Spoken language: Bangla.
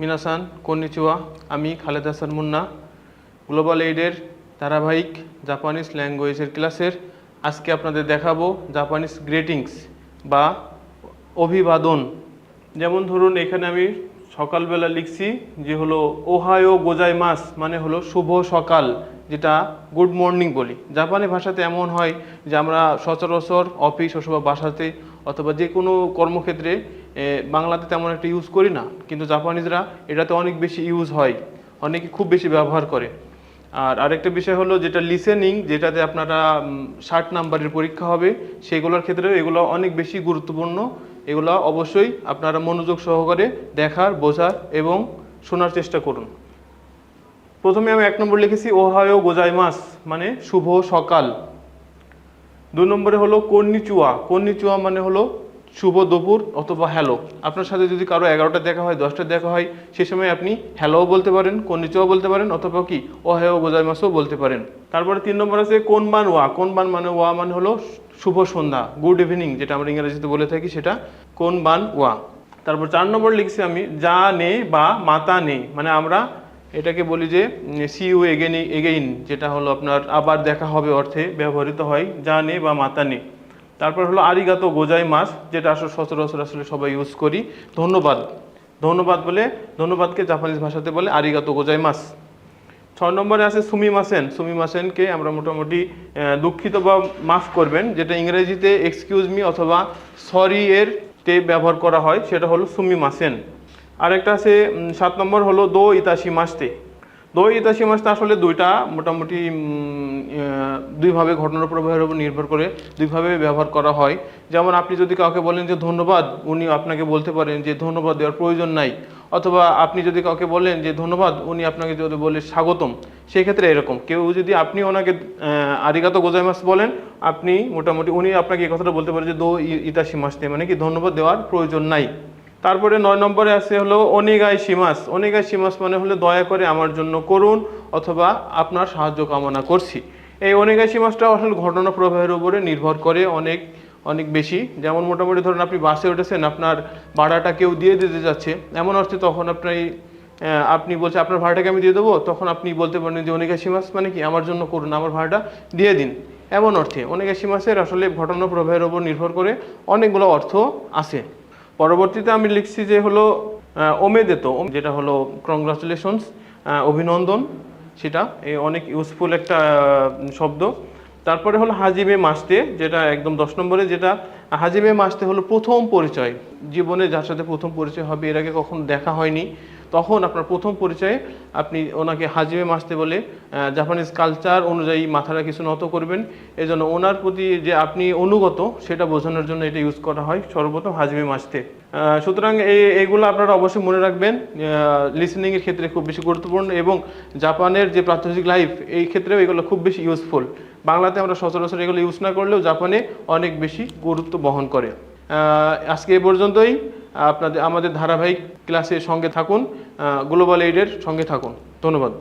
মিনাসান কন্নিচিওয়া, আমি খালেদ হাসান মুন্না, গ্লোবাল এইডের ধারাবাহিক জাপানিজ ল্যাঙ্গুয়েজের ক্লাসের আজকে আপনাদের দেখাবো জাপানিজ গ্রিটিংস বা অভিবাদন। যেমন ধরুন এখানে আমি সকালবেলা লিখছি যে হলো ওহায়ো গোজাইমাস, মানে হলো শুভ সকাল, যেটা গুড মর্নিং বলি। জাপানি ভাষাতে এমন হয় যে আমরা সচরাচর অফিস অথবা বাসাতে অথবা যে কোনো কর্মক্ষেত্রে বাংলাতে তেমন একটা ইউজ করি না, কিন্তু জাপানিজরা এটাতে অনেক বেশি ইউজ হয়, অনেকে খুব বেশি ব্যবহার করে। আর আরেকটা বিষয় হলো যেটা লিসেনিং, যেটাতে আপনারা 60 নাম্বারের পরীক্ষা হবে, সেগুলোর ক্ষেত্রে এগুলো অনেক বেশি গুরুত্বপূর্ণ। এগুলো অবশ্যই আপনারা মনোযোগ সহকারে দেখার, বোঝার এবং শোনার চেষ্টা করুন। প্রথমে আমি 1 নম্বর লিখেছি ওহায়ো গোজাইমাস, মানে শুভ সকাল। 2 নম্বরে হলো কন্নিচিওয়া, কন্নিচিওয়া মানে হলো শুভ দুপুর অথবা হ্যালো। আপনার সাথে যদি কারো 11টা দেখা হয়, 10টা দেখা হয়, সে সময় আপনি হ্যালোও বলতে পারেন, কন্নিচিওয়া বলতে পারেন, অথবা কি ওহায়ো গোজাইমাসও বলতে পারেন। তারপরে 3 নম্বর আছে কোনবান ওয়া, কোনবান মানে ওয়া মানে হলো শুভ সন্ধ্যা, গুড ইভিনিং, যেটা আমরা ইংরেজিতে বলে থাকি সেটা কোনবান ওয়া। তারপর 4 নম্বর লিখছি আমি যা নে বা মাতা নে, মানে আমরা এটাকে বলি যে সি ইউ এগেইন, যেটা হলো আপনার আবার দেখা হবে অর্থে ব্যবহৃত হয় যা নে বা মাতা নে। তারপর হলো আরিগাতো গোজাইমাস, যেটা আসলে সচরাচর আসলে সবাই ইউজ করি, ধন্যবাদ। ধন্যবাদ বলে, ধন্যবাদকে জাপানিজ ভাষাতে বলে আরিগাতো গোজাইমাস। 6 নম্বরে আছে সুমিমাসেন, সুমিমাসেনকে আমরা মোটামুটি দুঃখিত বা মাফ করবেন, যেটা ইংরেজিতে এক্সকিউজ মি অথবা সরি এর তে ব্যবহার করা হয়, সেটা হলো সুমিমাসেন। আরেকটা আছে 7 নম্বর হলো দো ইতাশিমাস্তে। দো ইতাশিমাস্তে আসলে দুইটা মোটামুটি দুইভাবে ঘটনার প্রবাহের উপর নির্ভর করে দুইভাবে ব্যবহার করা হয়। যেমন আপনি যদি কাউকে বলেন যে ধন্যবাদ, উনি আপনাকে বলতে পারেন যে ধন্যবাদ দেওয়ার প্রয়োজন নাই, অথবা আপনি যদি কাউকে বলেন যে ধন্যবাদ, উনি আপনাকে যদি বলে স্বাগতম। সেক্ষেত্রে এরকম কেউ যদি আপনি ওনাকে আরিগাতো গোজাইমাস বলেন, আপনি মোটামুটি উনি আপনাকে এই কথাটা বলতে পারে যে দো ইতাশিমাস্তে, মানে কি ধন্যবাদ দেওয়ার প্রয়োজন নাই। তারপরে 9 নম্বরে আছে হলো ওনেগাই শিমাস, ওনেগাই শিমাস মানে হলো দয়া করে আমার জন্য করুন অথবা আপনার সাহায্য কামনা করছি। এই ওনেগাই শিমাসটা আসলে ঘটনা প্রবাহের উপরে নির্ভর করে অনেক অনেক বেশি। যেমন মোটামুটি ধরুন আপনি বাসে উঠেছেন, আপনার ভাড়াটা কেউ দিয়ে দিতে যাচ্ছে, এমন অর্থে তখন আপনি বলছে আপনার ভাড়াটাকে আমি দিয়ে দেবো, তখন আপনি বলতে পারেন যে ওনেগাই শিমাস, মানে কি আমার জন্য করুন, আমার ভাড়াটা দিয়ে দিন, এমন অর্থে। ওনেগাই শিমাসের আসলে ঘটনা প্রবাহের উপর নির্ভর করে অনেকগুলো অর্থ আছে। পরবর্তীতে আমি লিখছি যে হলো ওমেদেতো, যেটা হলো কংগ্রাচুলেশনস, অভিনন্দন, সেটা অনেক ইউজফুল একটা শব্দ। তারপরে হলো হাজিমে মাসতে, যেটা একদম 10 নম্বরে, যেটা হাজিমে মাসতে হলো প্রথম পরিচয়। জীবনে যার সাথে প্রথম পরিচয় হবে, এর আগে কখনো দেখা হয়নি, তখন আপনার প্রথম পরিচয়ে আপনি ওনাকে হাজিমে মাসতে বলে জাপানিজ কালচার অনুযায়ী মাথাটা কিছু নত করবেন। এই জন্য ওনার প্রতি যে আপনি অনুগত সেটা বোঝানোর জন্য এটা ইউজ করা হয় সর্বপ্রথম হাজিমে মাসতে। সুতরাং এইগুলো আপনারা অবশ্যই মনে রাখবেন, লিসেনিংয়ের ক্ষেত্রে খুব বেশি গুরুত্বপূর্ণ, এবং জাপানের যে প্রাত্যহিক লাইফ এই ক্ষেত্রেও এগুলো খুব বেশি ইউজফুল। বাংলাতে আমরা সচরাচর এগুলো ইউজ না করলেও জাপানে অনেক বেশি গুরুত্ব বহন করে। আজকে এ পর্যন্তই। আমাদের ধারাবাহিক ক্লাসের সঙ্গে থাকুন, গ্লোবাল এইডের সঙ্গে থাকুন। ধন্যবাদ।